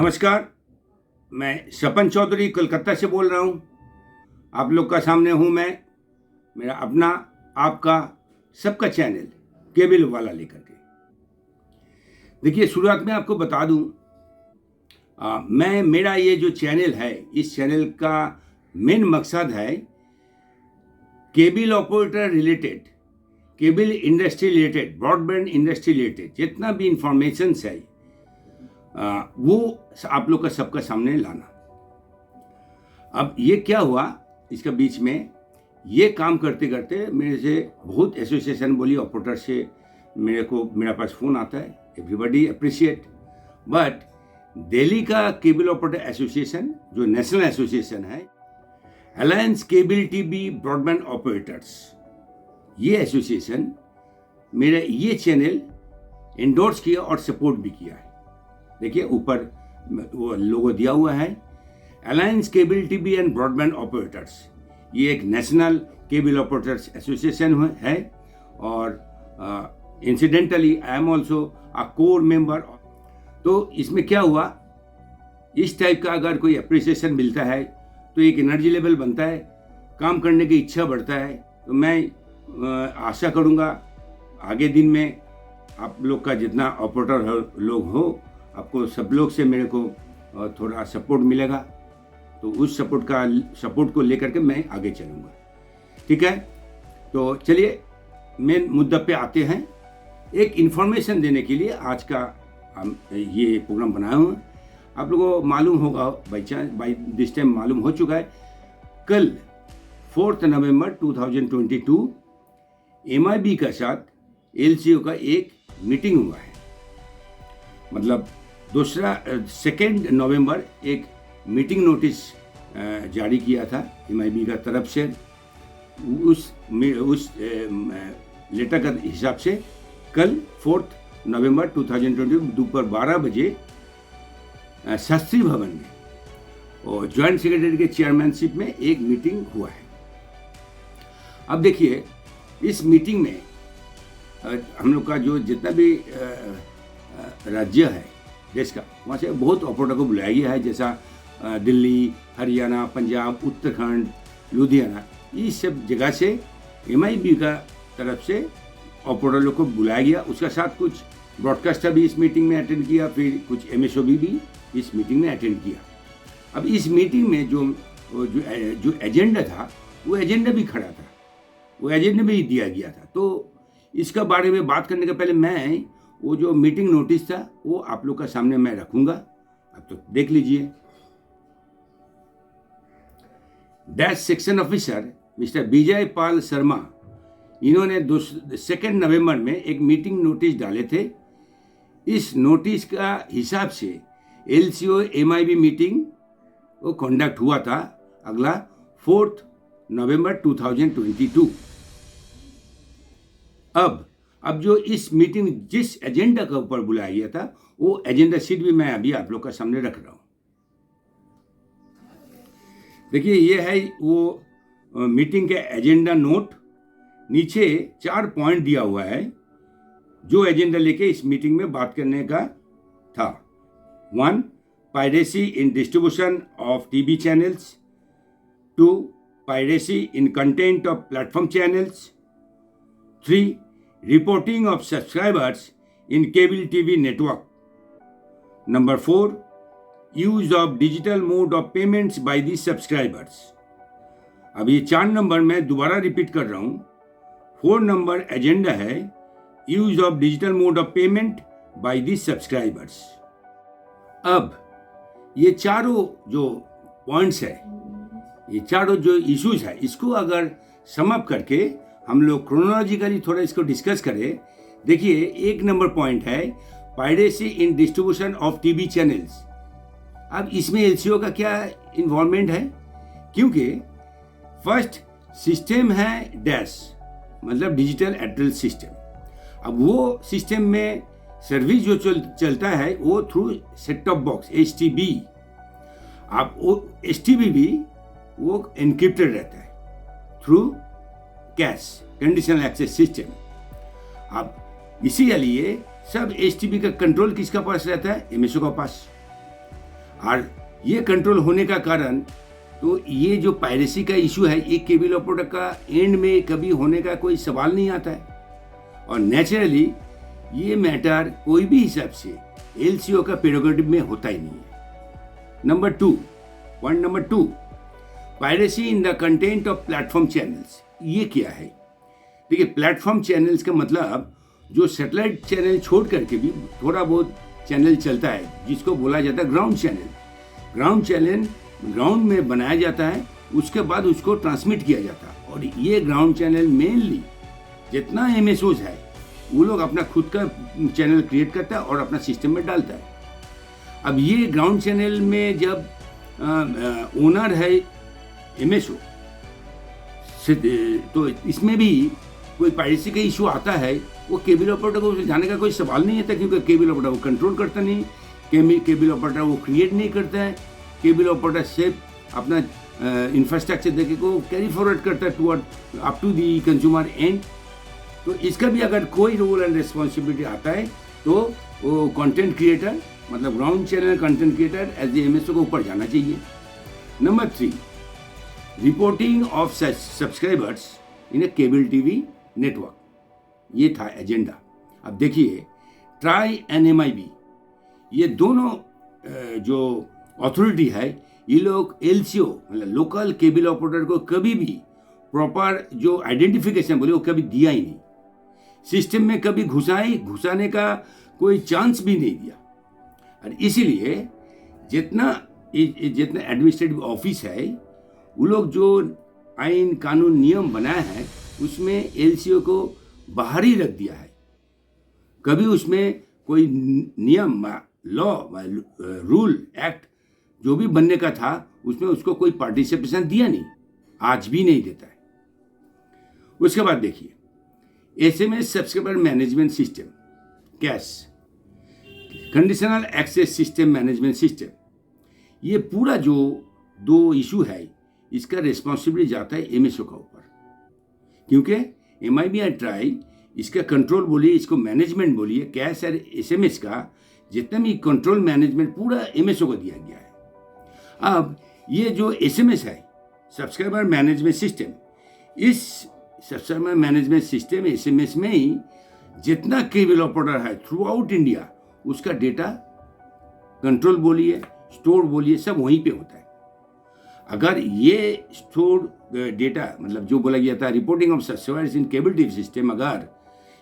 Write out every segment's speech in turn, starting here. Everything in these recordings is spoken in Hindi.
नमस्कार, मैं सपन चौधरी कोलकाता से बोल रहा हूँ। आप लोग का सामने हूँ मैं, मेरा अपना, आपका, सबका चैनल केबल वाला लेकर के। देखिए, शुरुआत में आपको बता दूँ, मेरा ये जो चैनल है, इस चैनल का मेन मकसद है cable operator related, cable industry related, broadband industry related जितना भी इंफॉर्मेशन है वो आप लोग का सबका सामने लाना। अब ये क्या हुआ, इसका बीच में ये काम करते करते मेरे से बहुत एसोसिएशन बोली ऑपरेटर से मेरा पास फ़ोन आता है। एवरीबडी अप्रिशिएट, बट दिल्ली का केबल ऑपरेटर एसोसिएशन जो नेशनल एसोसिएशन है, alliance cable TV broadband operators, ये एसोसिएशन मेरा ये चैनल इंडोर्स किया और सपोर्ट भी किया है। देखिए ऊपर वो लोगो दिया हुआ है, alliance cable TV and broadband operators. ये एक नेशनल केबल ऑपरेटर्स एसोसिएशन है और incidentally I am also a core member. तो इसमें क्या हुआ, इस टाइप का अगर कोई अप्रिसिएशन मिलता है तो एक एनर्जी लेवल बनता है, काम करने की इच्छा बढ़ता है। तो मैं आशा करूँगा आगे दिन में आप लोग का जितना ऑपरेटर लोग हो, आपको सब लोग से मेरे को थोड़ा सपोर्ट मिलेगा। तो उस सपोर्ट को लेकर के मैं आगे चलूँगा, ठीक है। तो चलिए मेन मुद्दा पे आते हैं। एक इन्फॉर्मेशन देने के लिए आज का हम ये प्रोग्राम बनाए हुए हैं। आप लोगों को मालूम होगा, बाई दिस टाइम मालूम हो चुका है, कल 4 नवंबर 2022 MIB का साथ LCO का एक मीटिंग हुआ है। मतलब 2 नवंबर एक मीटिंग नोटिस जारी किया था MIB का तरफ से। उस लेटर का हिसाब से कल 4 नवंबर 2022 दोपहर 12 बजे शास्त्री भवन में और जॉइंट सेक्रेटरी के चेयरमैनशिप में एक मीटिंग हुआ है। अब देखिए, इस मीटिंग में हम लोग का जो जितना भी राज्य है देश का, वहाँ से बहुत ऑपरेटर को बुलाया गया है। जैसा दिल्ली, हरियाणा, पंजाब, उत्तराखंड, लुधियाना, इस सब जगह से MIB का तरफ से ऑपरेटर लोग को बुलाया गया। उसका साथ कुछ ब्रॉडकास्टर भी इस मीटिंग में अटेंड किया, फिर कुछ MSOB भी इस मीटिंग में अटेंड किया। अब इस मीटिंग में जो एजेंडा था, वो एजेंडा भी खड़ा था, वो एजेंडा भी दिया गया था। तो इसका बारे में बात करने के पहले मैं वो जो मीटिंग नोटिस था वो आप लोग का सामने मैं रखूंगा। अब तो देख लीजिए। Dash section officer mister Vijay Pal Sharma, इन्होंने 2 नवंबर में एक मीटिंग नोटिस डाले थे। इस नोटिस का हिसाब से LCO MIB मीटिंग वो कंडक्ट हुआ था अगला 4 नवंबर 2022। अब जो इस मीटिंग जिस एजेंडा के ऊपर बुलाया गया था, वो एजेंडा शीट भी मैं अभी आप लोग का सामने रख रहा हूं। देखिए, ये है वो मीटिंग के एजेंडा नोट। नीचे 4 पॉइंट दिया हुआ है जो एजेंडा लेके इस मीटिंग में बात करने का था। 1, piracy in distribution of TV channels. 2, piracy in content of platform channels. 3, reporting of subscribers in cable TV network. Number 4, use of digital mode of payments by the subscribers. अब ये 4 नंबर मैं दोबारा रिपीट कर रहा हूँ। 4 नंबर एजेंडा है use of digital mode of payment by the subscribers. अब ये चारों जो पॉइंट्स है, ये चारों जो इश्यूज है, इसको अगर समअप करके हम लोग क्रोनोलॉजिकली थोड़ा इसको डिस्कस करें। देखिए, 1 नंबर पॉइंट है piracy in distribution of TV channels. अब इसमें LCO का क्या इन्वॉल्वमेंट है, क्योंकि फर्स्ट सिस्टम है डैश, मतलब डिजिटल एड्रेस सिस्टम। अब वो सिस्टम में सर्विस जो चलता है वो through set top box HTB। अब वो HTB भी वो एनक्रिप्टेड रहता है through cash conditional access system. अब इसीलिए सब HTB का कंट्रोल किसका पास रहता है? MSO का पास। और ये कंट्रोल होने का कारण, तो ये जो पायरेसी का इशू है, ये केबल ऑपरेटर का एंड में कभी होने का कोई सवाल नहीं आता है। और नेचुरली ये मैटर कोई भी हिसाब से एलसीओ का प्रेरोगेटिव में होता ही नहीं है। Point number 2, piracy in the content of platform channels. ये क्या है? देखिए, प्लेटफॉर्म चैनल्स का मतलब जो सैटेलाइट चैनल छोड़ करके भी थोड़ा बहुत चैनल चलता है, जिसको बोला जाता है ground channel. Ground channel ground में बनाया जाता है, उसके बाद उसको ट्रांसमिट किया जाता है। और ये ग्राउंड चैनल मेनली जितना एमएसओज है, वो लोग अपना खुद का चैनल क्रिएट करता है और अपना सिस्टम में डालता है। अब ये ग्राउंड चैनल में जब ओनर है एमएसओ, तो इसमें भी कोई पायरेसी का इशू आता है, वो केबल ऑपरेटर को जाने का कोई सवाल नहीं है, क्योंकि केबल ऑपरेटर वो कंट्रोल करता नहीं, केबल ऑपरेटर वो क्रिएट नहीं करता है। केबल ऑपरेटर सिर्फ अपना इंफ्रास्ट्रक्चर देके को कैरी फॉरवर्ड करता है toward up to the consumer end. तो इसका भी अगर कोई रोल एंड रिस्पॉन्सिबिलिटी आता है, तो वो कंटेंट क्रिएटर, मतलब ground channel content creator as a MSO को ऊपर जाना चाहिए। Number 3, reporting of subscribers in a cable TV network. ये था एजेंडा। अब देखिए, ट्राई एंड एमआईबी, ये दोनों जो अथॉरिटी है, ये लोग एलसीओ मतलब लोकल केबल ऑपरेटर को कभी भी प्रॉपर जो आइडेंटिफिकेशन बोले वो कभी दिया ही नहीं, सिस्टम में कभी घुसाने का कोई चांस भी नहीं दिया। और इसीलिए जितना एडमिनिस्ट्रेटिव ऑफिस है, वो लोग जो आइन कानून नियम बनाया है, उसमें एलसीओ को बाहर ही रख दिया है। कभी उसमें कोई नियम, लॉ, रूल, एक्ट जो भी बनने का था, उसमें उसको कोई पार्टिसिपेशन दिया नहीं, आज भी नहीं देता है। उसके बाद देखिए, SMS subscriber management system, cash, conditional access system management system, ये पूरा जो 2 इशू है, इसका रिस्पॉन्सिबिलिटी जाता है एमएसओ का ऊपर, क्योंकि एमआईबी और ट्राई इसका कंट्रोल बोलिए, इसको मैनेजमेंट बोलिए, कैश और एसएमएस का जितना भी कंट्रोल मैनेजमेंट पूरा एमएसओ को दिया गया है। अब ये जो एसएमएस है, सब्सक्राइबर मैनेजमेंट सिस्टम, इस सब्सक्राइबर मैनेजमेंट सिस्टम एसएमएस में ही जितना केबल ऑपरेटर है थ्रू आउट इंडिया, उसका डेटा कंट्रोल बोलिए, स्टोर बोलिए, सब वहीं पे होता है। अगर ये स्टोर डेटा, मतलब जो बोला गया था reporting of subscribers in cable TV system, अगर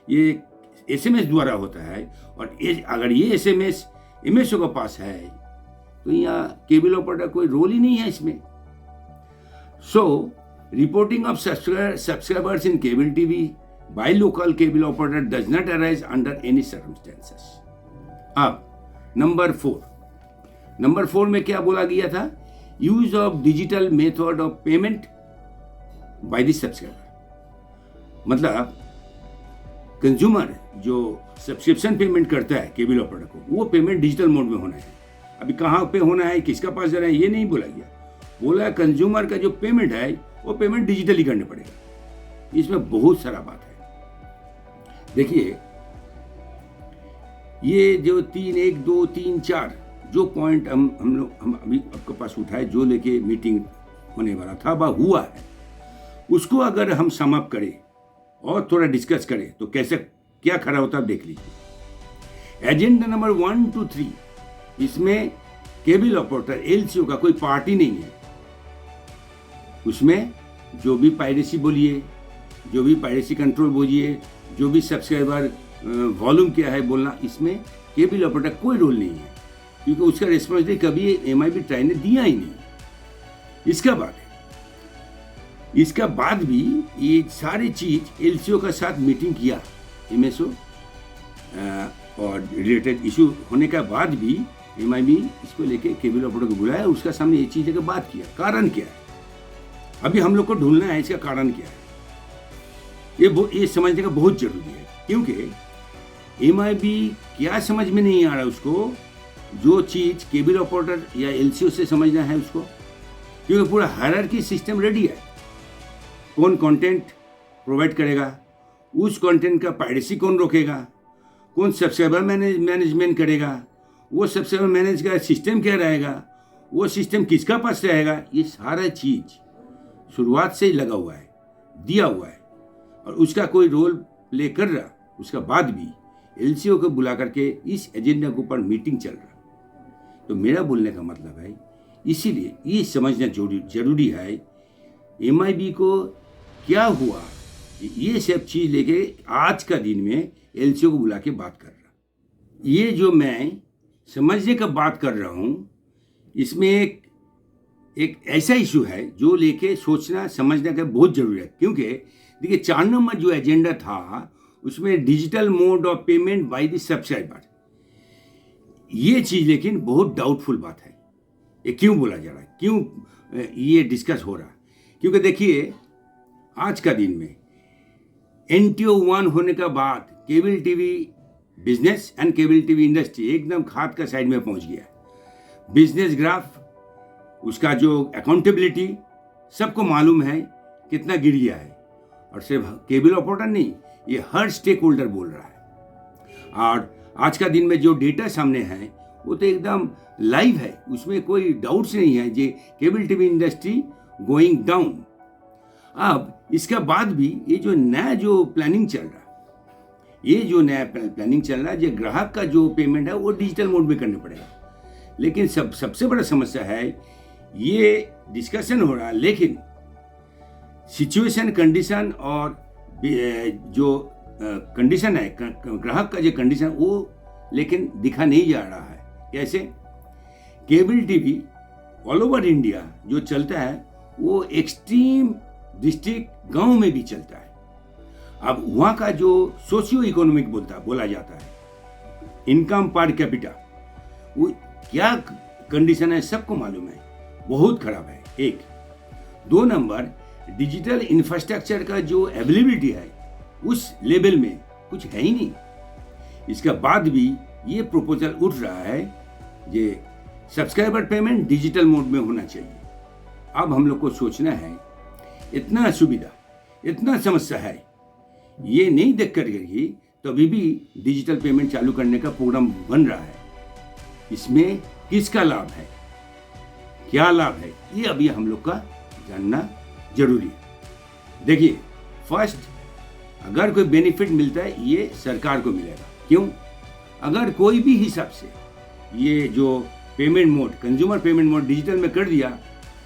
ये एसएमएस द्वारा होता है, और अगर ये एसएमएस एमएसओ के पास है, तो यहाँ केबल ऑपरेटर कोई रोल ही नहीं है इसमें। So reporting of subscribers in cable TV by local cable operator does not arise under any circumstances. अब नंबर 4 में क्या बोला गया था? Use of digital method of payment by the subscriber, मतलब कंज्यूमर जो सब्सक्रिप्शन पेमेंट करता है केबल ऑपरेटर को, वो पेमेंट डिजिटल मोड में होना है। अभी कहाँ पे होना है, किसका पास जाना है, ये नहीं बोला गया। बोला कंज्यूमर का जो पेमेंट है, वो पेमेंट डिजिटली करना पड़ेगा। इसमें बहुत सारा बात है। देखिए, ये जो 3, 1, 2, 3, 4 जो पॉइंट हम अभी आपके पास उठाए, जो लेके मीटिंग होने वाला था, वह हुआ है, उसको अगर हम सम अप करें और थोड़ा डिस्कस करें, तो कैसे क्या खड़ा होता है देख लीजिए। एजेंडा नंबर 1 to 3, इसमें केबल ऑपरेटर एलसीओ का कोई पार्टी नहीं है। उसमें जो भी पायरेसी बोलिए, जो भी पायरेसी कंट्रोल बोलिए, जो भी सब्सक्राइबर वॉल्यूम क्या है बोलना, इसमें केबल ऑपरेटर कोई रोल नहीं है, क्योंकि उसका रिस्पॉन्सिबिलिटी कभी एमआईबी ट्राई ने दिया ही नहीं। इसका बाद भी ये सारी चीज एलसीओ का साथ मीटिंग किया एमएसओ, और रिलेटेड इशू होने के बाद भी एमआईबी इसको लेके केबल ऑपरेटर को बुलाया, उसका सामने ये चीज लेकर बात किया। कारण क्या है, अभी हम लोग को ढूंढना है इसका कारण क्या है। ये समझने का बहुत जरूरी है, क्योंकि एमआईबी क्या समझ में नहीं आ रहा उसको, जो चीज केबल ऑपरेटर या एलसीओ से समझना है उसको, क्योंकि पूरा हायरार्की सिस्टम रेडी है। कौन कंटेंट प्रोवाइड करेगा, उस कंटेंट का पायरेसी कौन रोकेगा, कौन सब्सक्राइबर मैनेजमेंट करेगा, वो सब्सक्राइबर मैनेज का सिस्टम क्या रहेगा, वो सिस्टम किसका पास रहेगा, ये सारा चीज शुरुआत से ही लगा हुआ है, दिया हुआ है, और उसका कोई रोल प्ले कर रहा, उसका बाद भी एलसीओ को बुला करके इस एजेंडा के ऊपर मीटिंग चल रहा। तो मेरा बोलने का मतलब है, इसीलिए ये समझना जरूरी है एमआईबी को क्या हुआ, ये सब चीज लेके आज का दिन में एलसीओ को बुला के बात कर रहा। ये जो मैं समझने का बात कर रहा हूँ, इसमें एक ऐसा इशू है जो लेके सोचना समझने का बहुत जरूरी है। क्योंकि देखिए 4 नंबर जो एजेंडा था उसमें digital mode of payment by the subscriber, ये चीज लेकिन बहुत डाउटफुल बात है। ये क्यों बोला जा रहा है, क्यों ये डिस्कस हो रहा है? क्योंकि देखिए आज का दिन में NTO 1 होने का बाद cable TV business and cable TV industry एकदम खाद का साइड में पहुंच गया। बिजनेस ग्राफ, उसका जो अकाउंटेबिलिटी सबको मालूम है कितना गिर गया है, और सिर्फ केबल ऑपरेटर नहीं, ये हर स्टेक होल्डर बोल रहा है। और आज का दिन में जो डेटा सामने है वो तो एकदम लाइव है, उसमें कोई डाउट्स नहीं है जे cable TV industry going down. अब इसका बाद भी ये जो नया जो प्लानिंग चल रहा है, ये जो नया प्लानिंग चल रहा है, जो ग्राहक का जो पेमेंट है वो डिजिटल मोड में करना पड़ेगा। लेकिन सबसे बड़ा समस्या है, ये डिस्कशन हो रहा है लेकिन सिचुएशन कंडीशन और जो कंडीशन है ग्राहक का जो कंडीशन वो लेकिन दिखा नहीं जा रहा है। कैसे? Cable TV all over India जो चलता है वो एक्सट्रीम डिस्ट्रिक्ट गांव में भी चलता है। अब वहाँ का जो सोशियो इकोनॉमिक बोला जाता है, इनकम पर कैपिटा, वो क्या कंडीशन है सबको मालूम है, बहुत खराब है। 1 2 नंबर डिजिटल इंफ्रास्ट्रक्चर का जो अवेलेबिलिटी है उस लेवल में कुछ है ही नहीं। इसका बाद भी ये प्रपोजल उठ रहा है ये सब्सक्राइबर पेमेंट डिजिटल मोड में होना चाहिए। अब हम लोग को सोचना है, इतना सुविधा, इतना समस्या है, ये नहीं देख कर ही तो अभी भी डिजिटल पेमेंट चालू करने का प्रोग्राम बन रहा है। इसमें किसका लाभ है, क्या लाभ है, ये अभी हम लोग का जानना जरूरी है। देखिए फर्स्ट, अगर कोई बेनिफिट मिलता है ये सरकार को मिलेगा। क्यों? अगर कोई भी हिसाब से ये जो payment mode, consumer payment mode digital में कर दिया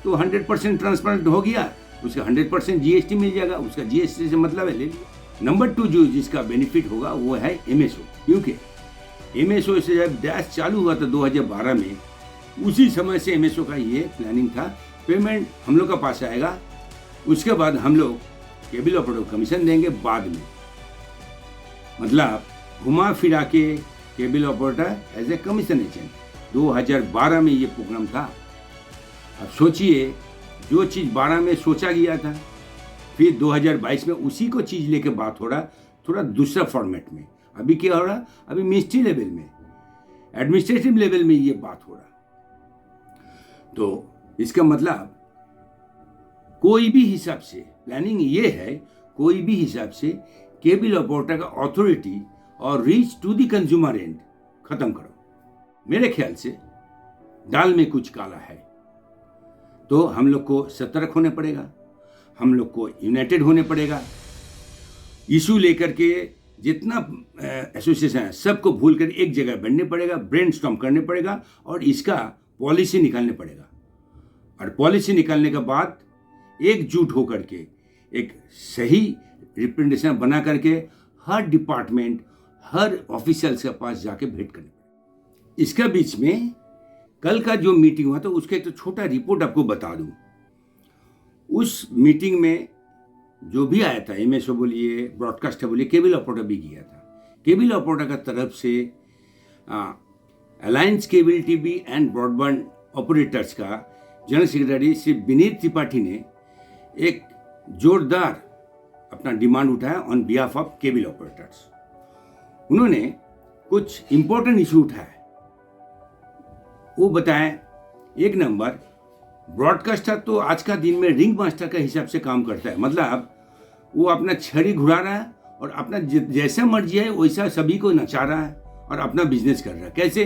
तो 100% ट्रांसपेरेंट हो गया, उसका 100% जीएसटी मिल जाएगा, उसका जीएसटी से मतलब है, ले लिया। नंबर 2 जो जिसका बेनिफिट होगा वो है एमएसओ। क्योंकि एमएसओ से जब डैश चालू हुआ था 2012 में, उसी समय से एमएसओ का ये प्लानिंग था, पेमेंट हम लोग का पास आएगा, उसके बाद हम लोग केबल ऑपरेटर को कमीशन देंगे बाद में। मतलब घुमा फिरा के cable operator as a commission agent. 2012 में ये प्रोग्राम था। अब सोचिए, जो चीज़ 12 में सोचा गया था, फिर 2022 में उसी को चीज़ लेके बात हो रहा, थोड़ा दूसरा फॉर्मेट में। अभी क्या हो रहा, अभी मिनिस्ट्री लेवल में, एडमिनिस्ट्रेटिव लेवल में ये बात हो रहा। तो इसका मतलब कोई भी हिसाब से प्लानिंग ये है, कोई भी हिसाब से केबल ऑपरेटर का अथॉरिटी और reach to the consumer end खत्म करो। मेरे ख्याल से दाल में कुछ काला है, तो हम लोग को सतर्क होने पड़ेगा, हम लोग को यूनाइटेड होने पड़ेगा। इशू लेकर के जितना एसोसिएशन है सबको भूल कर एक जगह बैठने पड़ेगा, ब्रेनस्टॉर्म करने पड़ेगा और इसका पॉलिसी निकालने पड़ेगा। और पॉलिसी निकालने के बाद एकजुट होकर के एक सही रिप्रेजेंटेशन बना करके हर डिपार्टमेंट, हर ऑफिशियल्स के पास जाके भेंट करनी पड़ेगी। इसका बीच में कल का जो मीटिंग हुआ था उसका एक तो छोटा रिपोर्ट आपको बता दूं। उस मीटिंग में जो भी आया था, एमएसओ बोलिए, ब्रॉडकास्टर बोलिए, केबल ऑपरेटर भी गया था। केबल ऑपरेटर का तरफ से alliance cable TV and broadband operators का जनरल सेक्रेटरी श्री विनीत त्रिपाठी ने एक जोरदार अपना डिमांड उठाया on behalf of cable operators. उन्होंने कुछ इंपॉर्टेंट इशू उठाया, वो बताएं। 1 नंबर, ब्रॉडकास्टर तो आज का दिन में रिंग मास्टर का हिसाब से काम करता है। मतलब वो अपना छड़ी घुरा रहा है और अपना जैसा मर्जी है वैसा सभी को नचा रहा है और अपना बिजनेस कर रहा है। कैसे?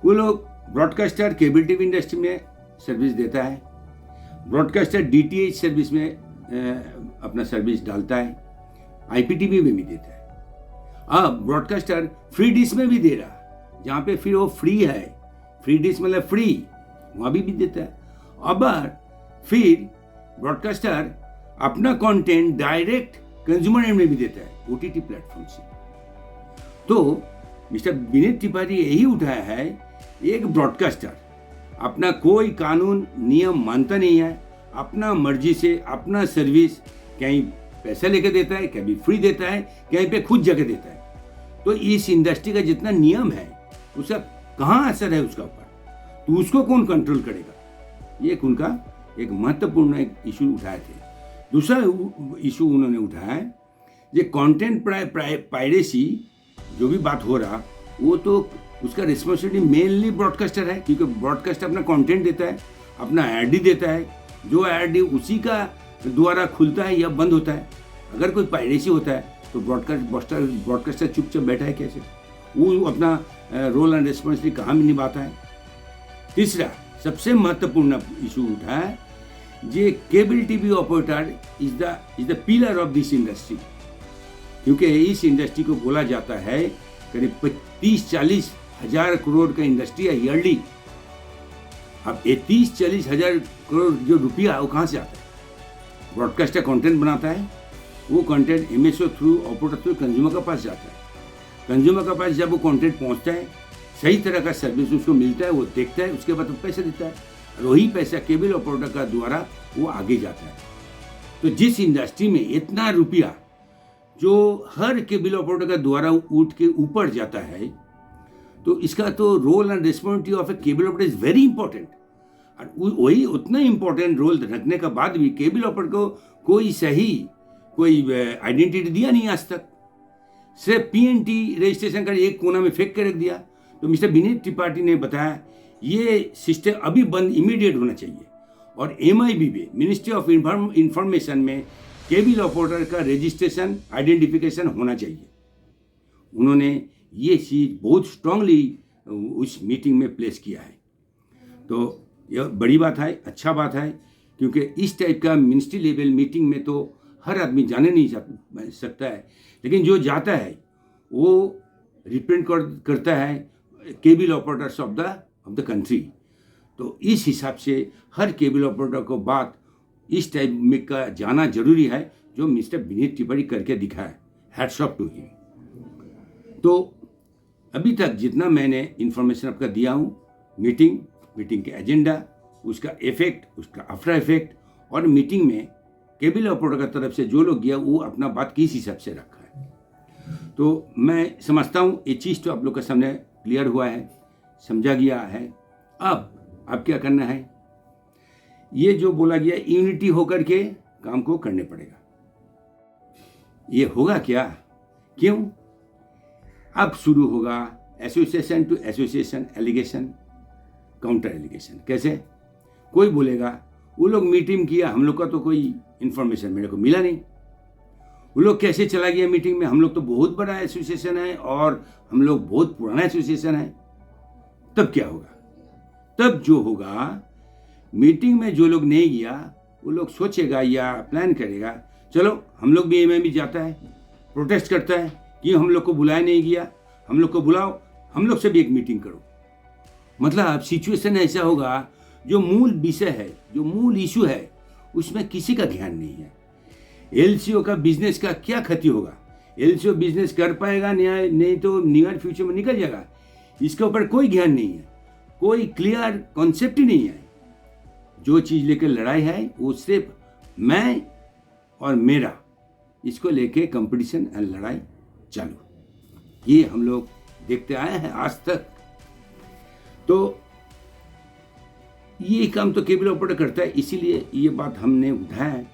वो लोग ब्रॉडकास्टर केबल टीवी इंडस्ट्री में सर्विस देता है, ब्रॉडकास्टर डीटीएच सर्विस में अपना सर्विस डालता है, आईपीटीवी में भी देता है। अब ब्रॉडकास्टर फ्री डिश में भी दे रहा, जहाँ पे फिर वो फ्री है, फ्री डिश मतलब फ्री, वहाँ भी देता है। अब फिर ब्रॉडकास्टर अपना कंटेंट डायरेक्ट कंज्यूमर एंड में भी देता है, ओटीटी प्लेटफॉर्म से। तो मिस्टर विनीत त्रिपाठी यही उठाया है, एक ब्रॉडकास्टर अपना कोई कानून नियम मानता नहीं है, अपना मर्जी से अपना सर्विस कहीं पैसा लेके देता है, कभी फ्री देता है, कहीं पे खुद जगह देता है। तो इस इंडस्ट्री का जितना नियम है उसका कहाँ असर है उसका ऊपर, तो उसको कौन कंट्रोल करेगा? ये उनका एक महत्वपूर्ण एक इशू उठाए थे। दूसरा इशू उन्होंने उठाया ये कंटेंट पायरेसी, जो भी बात हो रहा वो तो उसका रिस्पॉन्सिबिलिटी मेनली ब्रॉडकास्टर है, क्योंकि ब्रॉडकास्टर अपना कंटेंट देता है, अपना एड देता है, जो एड उसी का द्वारा खुलता है या बंद होता है। अगर कोई पायरेसी होता है तो ब्रॉडकास्टर चुपचाप बैठा है कैसे? वो अपना रोल एंड रिस्पॉन्सिबिलिटी कहाँ में निभाता है? तीसरा सबसे महत्वपूर्ण इशू उठा है, ये cable TV operator is the pillar of this industry, क्योंकि इस इंडस्ट्री को बोला जाता है करीब 30-40 हजार करोड़ का इंडस्ट्री है ईयरली। अब ये 30-40 हजार करोड़ जो रुपया वो कहाँ से आता है? ब्रॉडकास्टर कंटेंट बनाता है, वो content MSO through operator through consumer के पास जाता है, कंज्यूमर के पास जब वो कंटेंट पहुंचता है, सही तरह का सर्विस उसको मिलता है, वो देखता है, उसके बाद वो पैसा देता है, और वही पैसा केबल ऑपरेटर का द्वारा वो आगे जाता है। तो जिस इंडस्ट्री में इतना रुपया जो हर केबल ऑपरेटर का द्वारा उठ के ऊपर जाता है, तो इसका तो role and responsibility of a cable operator is very important. और वही उतना इंपॉर्टेंट रोल रखने का बाद भी केबल ऑपरेटर को कोई आइडेंटिटी दिया नहीं आज तक, सिर्फ पीएनटी रजिस्ट्रेशन कर एक कोना में फेंक के रख दिया। तो मिस्टर विनीत त्रिपाठी ने बताया ये सिस्टम अभी बंद इमीडिएट होना चाहिए, और एमआईबी में मिनिस्ट्री ऑफ इंफॉर्मेशन में केबल ऑपरेटर का रजिस्ट्रेशन आइडेंटिफिकेशन होना चाहिए। उन्होंने ये चीज़ बहुत स्ट्रांगली उस मीटिंग में प्लेस किया है। तो यह बड़ी बात है, अच्छा बात है, क्योंकि इस टाइप का मिनिस्ट्री लेवल मीटिंग में तो हर आदमी जाने नहीं सकता है, लेकिन जो जाता है वो रिप्रेजेंट करता है cable operators of the country. तो इस हिसाब से हर केबल ऑपरेटर को बात इस टाइप में का जाना जरूरी है, जो मिस्टर विनीत त्रिपाठी करके दिखाया, हैट्स ऑफ टू हिम। तो अभी तक जितना मैंने इन्फॉर्मेशन आपका दिया हूँ, मीटिंग के एजेंडा, उसका इफेक्ट, उसका आफ्टर इफेक्ट, और मीटिंग में केबल ऑपरेटर का तरफ से जो लोग गया वो अपना बात किस हिसाब से रखा है। तो मैं समझता हूँ ये चीज़ तो आप लोग के सामने क्लियर हुआ है, समझा गया है। अब क्या करना है, ये जो बोला गया यूनिटी होकर के काम को करने पड़ेगा। ये होगा क्या, क्यों? अब शुरू होगा association to association, allegation counter allegation. कैसे? कोई बोलेगा वो लोग मीटिंग किया, हम लोग का तो कोई इन्फॉर्मेशन मेरे को मिला नहीं, वो लोग कैसे चला गया मीटिंग में, हम लोग तो बहुत बड़ा एसोसिएशन है और हम लोग बहुत पुराना एसोसिएशन है। तब क्या होगा? तब जो होगा, मीटिंग में जो लोग नहीं गया वो लोग सोचेगा या प्लान करेगा, चलो हम लोग भी एमआईबी जाता है, प्रोटेस्ट करता है कि हम लोग को बुलाया नहीं गया, हम लोग को बुलाओ, हम लोग से भी एक मीटिंग करो। मतलब सिचुएशन ऐसा होगा, जो मूल विषय है, जो मूल इशू है, उसमें किसी का ध्यान नहीं है। एलसीओ का बिजनेस का क्या क्षति होगा? एलसीओ बिजनेस कर पाएगा नहीं तो नियर फ्यूचर में निकल जाएगा, इसके ऊपर कोई ध्यान नहीं है, कोई क्लियर कॉन्सेप्ट ही नहीं है। जो चीज़ लेकर लड़ाई है वो सिर्फ मैं और मेरा, इसको लेके कंपटीशन एंड लड़ाई चालू, ये हम लोग देखते आए हैं आज तक। तो ये काम तो केबल ऑपरेटर करता है, इसीलिए ये बात हमने उठाया है।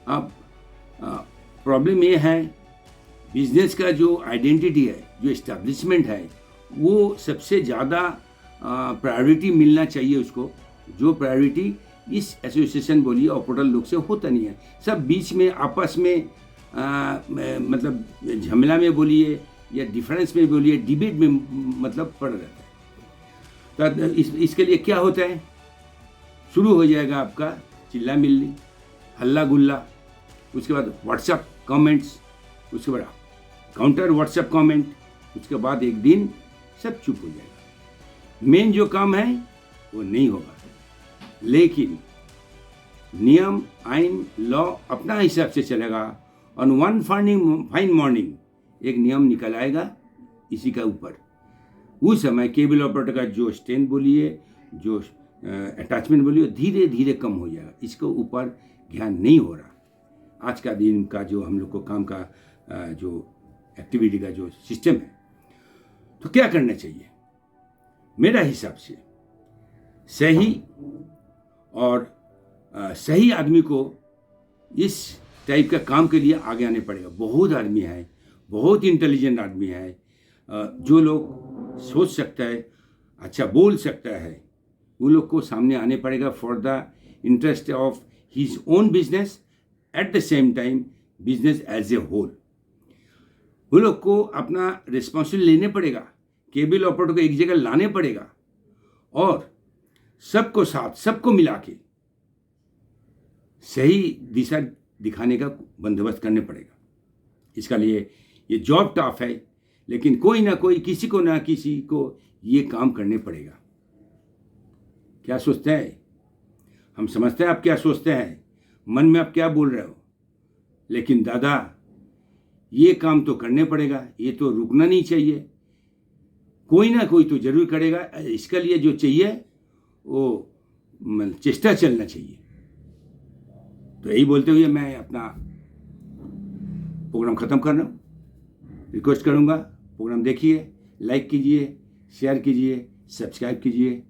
अब प्रॉब्लम ये है, बिजनेस का जो आइडेंटिटी है, जो एस्टैब्लिशमेंट है, वो सबसे ज़्यादा प्रायोरिटी मिलना चाहिए उसको, जो प्रायोरिटी इस एसोसिएशन बोलिए ऑपरेटर लोग से होता नहीं है। सब बीच में आपस में मतलब झमेला में बोलिए या डिफरेंस में बोलिए, डिबेट में मतलब पड़ रहता है। तो इसके लिए क्या होता है, शुरू हो जाएगा आपका चिल्ला मिल्ली, हल्ला गुल्ला, उसके बाद व्हाट्सएप कमेंट्स, उसके बाद काउंटर व्हाट्सएप कमेंट, उसके बाद एक दिन सब चुप हो जाएगा। मेन जो काम है वो नहीं होगा, लेकिन नियम आइन लॉ अपना हिसाब से चलेगा। और वन फाइन मॉर्निंग एक नियम निकल आएगा इसी का ऊपर। उस समय केबल ऑपरेटर का जो स्ट्रेंथ बोलिए, जो अटैचमेंट बोलिए, धीरे धीरे कम हो जाएगा। इसके ऊपर ध्यान नहीं हो रहा। आज का दिन का जो हम लोग को काम का जो एक्टिविटी का जो सिस्टम है, तो क्या करना चाहिए मेरा हिसाब से, सही और सही आदमी को इस टाइप का काम के लिए आगे आने पड़ेगा। बहुत आदमी है, बहुत इंटेलिजेंट आदमी है, जो लोग सोच सकता है, अच्छा बोल सकता है, वो लोग को सामने आने पड़ेगा for the interest of his own business, at the same time business as a whole. वो लोग को अपना रिस्पॉन्सिबिलिटी लेने पड़ेगा, केबल ऑपरेटर को एक जगह लाने पड़ेगा और सबको साथ, सबको मिला के सही दिशा दिखाने का बंदोबस्त करने पड़ेगा। इसका लिए ये जॉब टफ है, लेकिन कोई ना कोई, किसी को ना किसी को ये काम करने पड़ेगा। क्या सोचते हैं? हम समझते हैं आप क्या सोचते हैं, मन में आप क्या बोल रहे हो, लेकिन दादा ये काम तो करने पड़ेगा, ये तो रुकना नहीं चाहिए। कोई ना कोई तो जरूर करेगा। इसके लिए जो चाहिए वो चेष्टा चलना चाहिए। तो यही बोलते हुए मैं अपना प्रोग्राम ख़त्म कर रहा हूँ। रिक्वेस्ट करूँगा, प्रोग्राम देखिए, लाइक कीजिए, शेयर कीजिए, सब्सक्राइब कीजिए।